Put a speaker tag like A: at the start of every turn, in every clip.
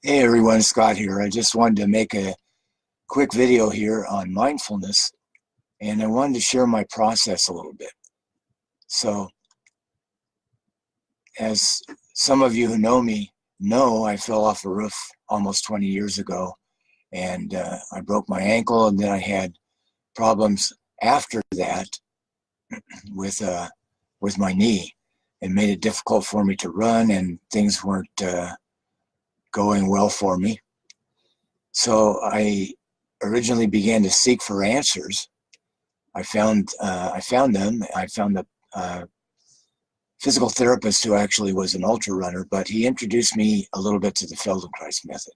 A: Hey everyone, Scott here. I just wanted to make a quick video here on mindfulness, and I wanted to share my process a little bit. So, as some of you who know me know, I fell off a roof almost 20 years ago, and I broke my ankle, and then I had problems after that with my knee, and made it difficult for me to run, and things weren't going well for me. So I originally began to seek for answers. I found them. I found a physical therapist who actually was an ultra runner, but he introduced me a little bit to the Feldenkrais method.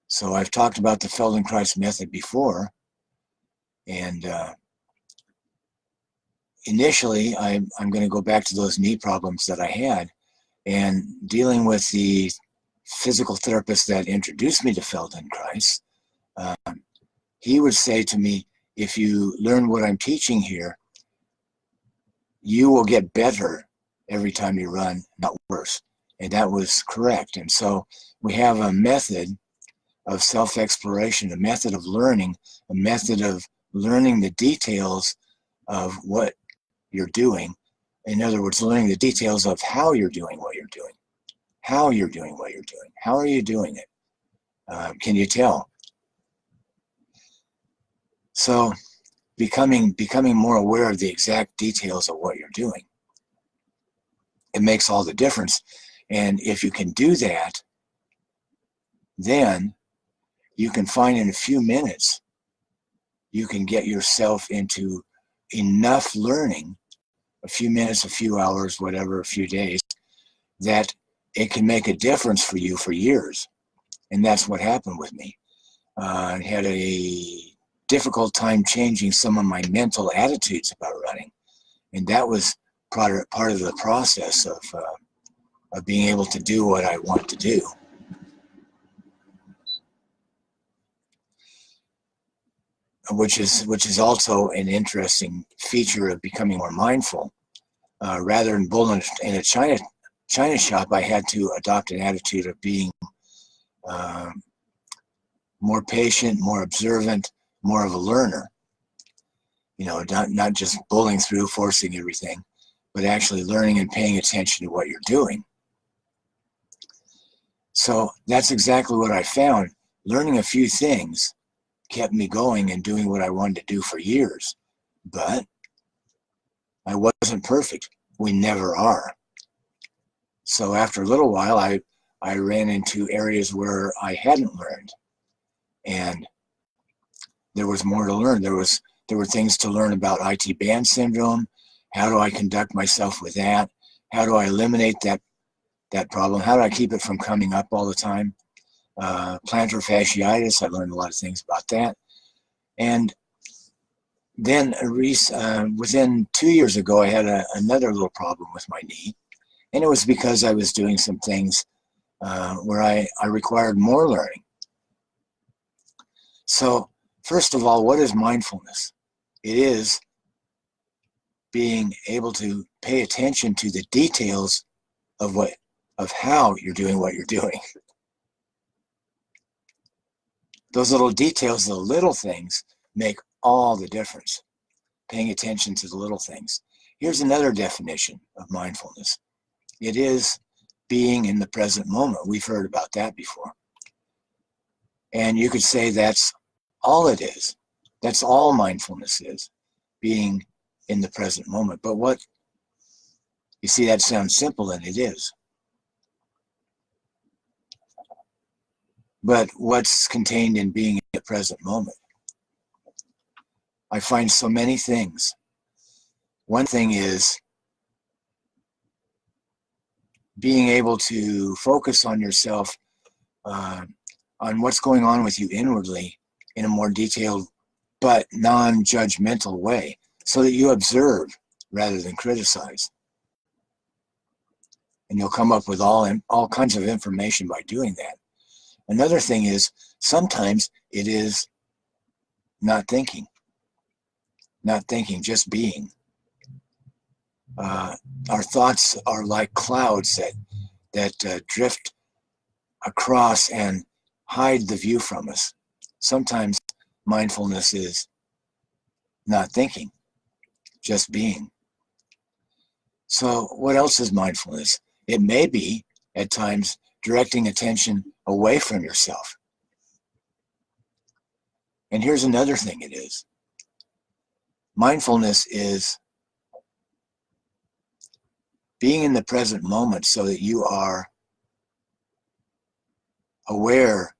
A: So I've talked about the Feldenkrais method before, and initially I'm going to go back to those knee problems that I had, and dealing with the physical therapist that introduced me to Feldenkrais. He would say to me, if you learn what I'm teaching here, you will get better every time you run, not worse. And that was correct. And so we have a method of self-exploration, a method of learning, a method of learning the details of what you're doing. In other words, learning the details of how you're doing what you're doing, how you're doing what you're doing. How are you doing it? Can you tell? So becoming more aware of the exact details of what you're doing, it makes all the difference. And if you can do that, then you can find in a few minutes, you can get yourself into enough learning, a few minutes, a few hours, whatever, a few days, that it can make a difference for you for years. And that's what happened with me. I had a difficult time changing some of my mental attitudes about running. And that was part of the process of being able to do what I want to do. Which is also an interesting feature of becoming more mindful. Rather than bowling in a China shop, I had to adopt an attitude of being more patient, more observant, more of a learner. You know, not just bowling through, forcing everything, but actually learning and paying attention to what you're doing. So that's exactly what I found. Learning a few things kept me going and doing what I wanted to do for years. But I wasn't perfect. We never are. So after a little while, I ran into areas where I hadn't learned. And there was more to learn. There were things to learn about IT band syndrome. How do I conduct myself with that? How do I eliminate that problem? How do I keep it from coming up all the time? Plantar fasciitis, I learned a lot of things about that. And then within 2 years ago, I had another little problem with my knee. And it was because I was doing some things where I required more learning. So first of all, what is mindfulness? It is being able to pay attention to the details of how you're doing what you're doing. Those little details, the little things, make all the difference. Paying attention to the little things. Here's another definition of mindfulness. It is being in the present moment. We've heard about that before. And you could say that's all it is. That's all mindfulness is, being in the present moment. But you see, that sounds simple, and it is. But what's contained in being in the present moment? I find so many things. One thing is being able to focus on yourself, on what's going on with you inwardly in a more detailed but non-judgmental way, so that you observe rather than criticize. And you'll come up with all kinds of information by doing that. Another thing is sometimes it is not thinking, just being. Our thoughts are like clouds that drift across and hide the view from us. Sometimes mindfulness is not thinking, just being. So what else is mindfulness? It may be, at times, directing attention away from yourself. And here's another thing it is. Mindfulness is being in the present moment so that you are aware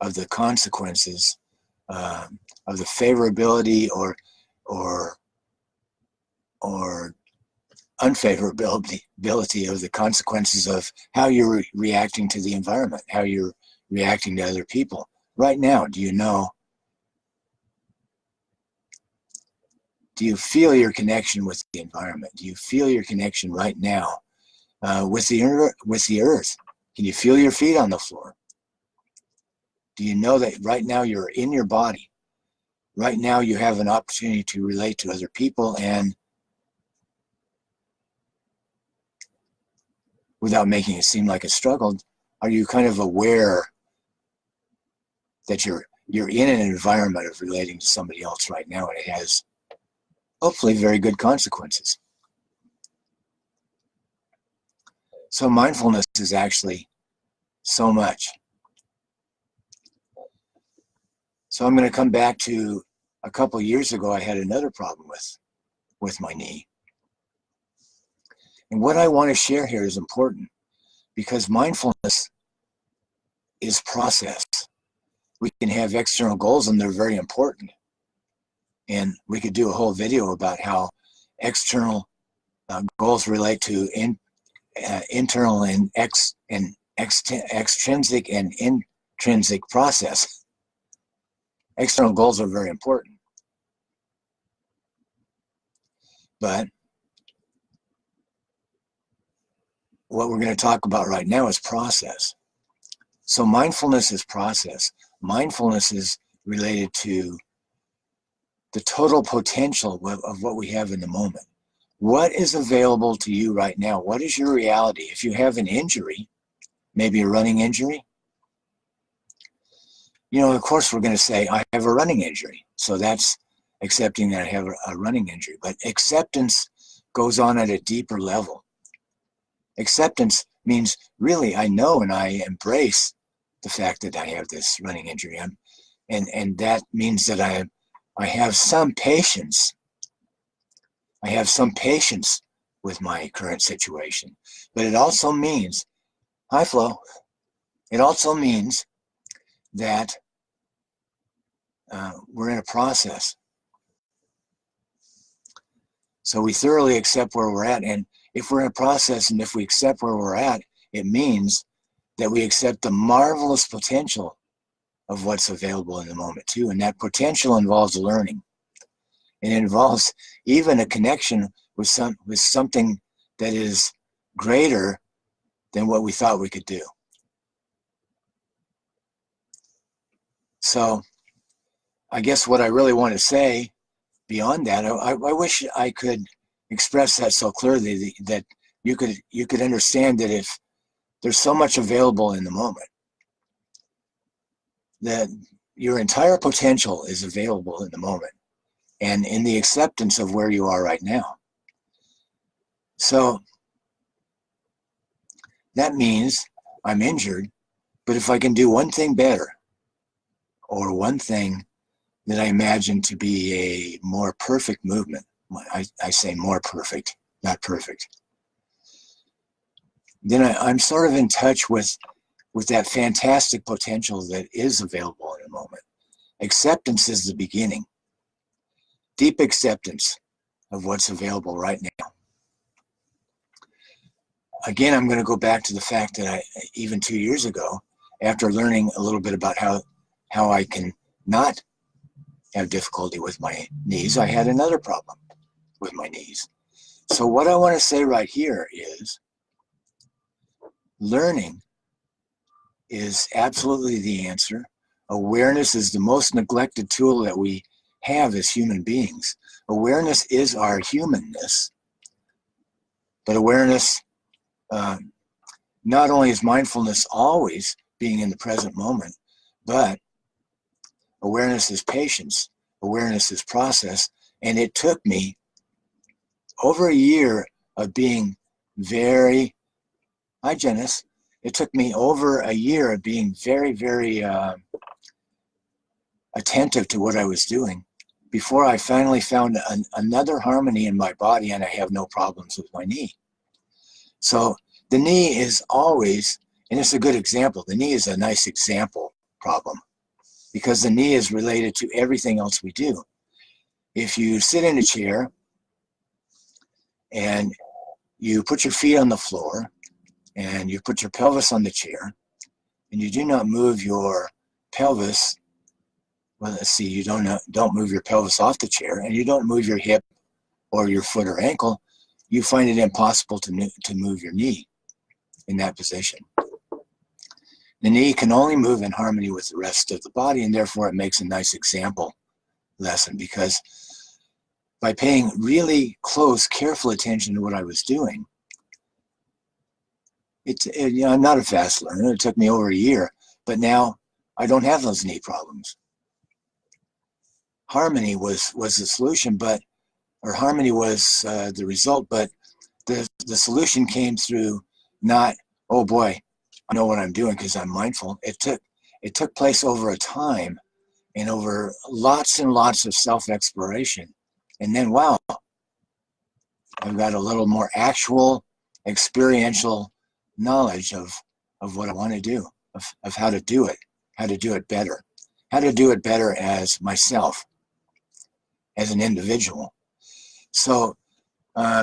A: of the consequences, of the favorability or unfavorability of the consequences of how you're reacting to the environment, how you're reacting to other people. Right now, do you feel your connection with the environment? Do you feel your connection right now with the earth? Can you feel your feet on the floor? Do you know that right now you're in your body? Right now you have an opportunity to relate to other people, and without making it seem like a struggle, are you kind of aware that you're in an environment of relating to somebody else right now, and it has hopefully very good consequences? So mindfulness is actually so much. So I'm going to come back to a couple of years ago. I had another problem with my knee. And what I want to share here is important, because mindfulness is process. We can have external goals, and they're very important. And we could do a whole video about how external goals relate to internal and extrinsic and intrinsic process. External goals are very important. But what we're going to talk about right now is process. So mindfulness is process. Mindfulness is related to the total potential of what we have in the moment. What is available to you right now? What is your reality? If you have an injury, maybe a running injury, of course we're going to say, I have a running injury. So that's accepting that I have a running injury. But acceptance goes on at a deeper level. Acceptance means really I know and I embrace the fact that I have this running injury. And that means that I have some patience. I have some patience with my current situation. But it also means, hi Flo, it also means that we're in a process. So we thoroughly accept where we're at. And if we're in a process and if we accept where we're at, it means that we accept the marvelous potential of what's available in the moment too. And that potential involves learning. It involves even a connection with something that is greater than what we thought we could do. So I guess what I really want to say beyond that, I wish I could express that so clearly that you could understand that if there's so much available in the moment, that your entire potential is available in the moment and in the acceptance of where you are right now. So that means I'm injured, but if I can do one thing better, or one thing that I imagine to be a more perfect movement, I say more perfect, not perfect, then I'm sort of in touch with that fantastic potential that is available in a moment. Acceptance is the beginning. Deep acceptance of what's available right now. Again, I'm going to go back to the fact that even 2 years ago, after learning a little bit about how I can not have difficulty with my knees, I had another problem with my knees. So what I want to say right here is learning is absolutely the answer. Awareness is the most neglected tool that we have as human beings. Awareness is our humanness, but awareness, not only is mindfulness always being in the present moment. But awareness is patience. Awareness is process. And it took me over a year of being very, hi Janice, it took me over a year of being very, very attentive to what I was doing before I finally found another harmony in my body, and I have no problems with my knee. So the knee is always, and it's a good example, the knee is a nice example problem because the knee is related to everything else we do. If you sit in a chair and you put your feet on the floor and you put your pelvis on the chair and you do not move your pelvis, well, let's see, you don't move your pelvis off the chair and you don't move your hip or your foot or ankle, you find it impossible to move your knee in that position. The knee can only move in harmony with the rest of the body, and therefore it makes a nice example lesson, because by paying really close, careful attention to what I was doing, I'm not a fast learner. It took me over a year, but now I don't have those knee problems. Harmony was the solution, or harmony was the result, but the solution came through not, oh boy, I know what I'm doing because I'm mindful. It took place over a time and over lots and lots of self-exploration. And then, wow, I've got a little more actual experiential knowledge of what I want to do, of how to do it better as myself, as an individual. So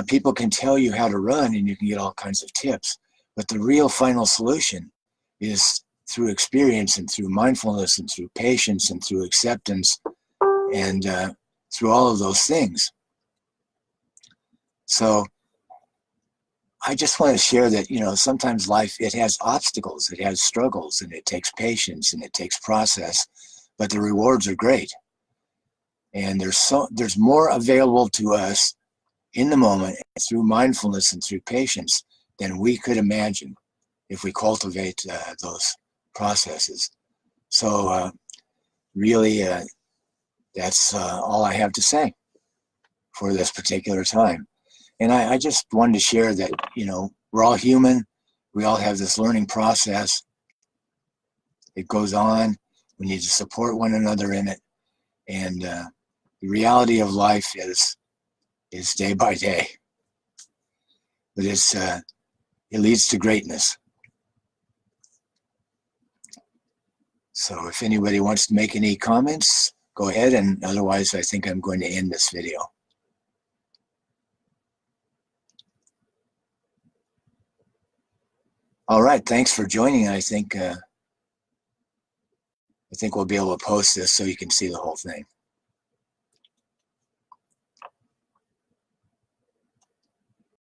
A: people can tell you how to run and you can get all kinds of tips, but the real final solution is through experience and through mindfulness and through patience and through acceptance and through all of those things. So I just want to share that, sometimes life, it has obstacles, it has struggles, and it takes patience and it takes process, but the rewards are great. And there's more available to us in the moment through mindfulness and through patience than we could imagine if we cultivate those processes. So really, that's all I have to say for this particular time. And I just wanted to share that, we're all human. We all have this learning process. It goes on. We need to support one another in it. And the reality of life is day by day. But it leads to greatness. So if anybody wants to make any comments, go ahead. And otherwise, I think I'm going to end this video. All right, thanks for joining. I think we'll be able to post this so you can see the whole thing.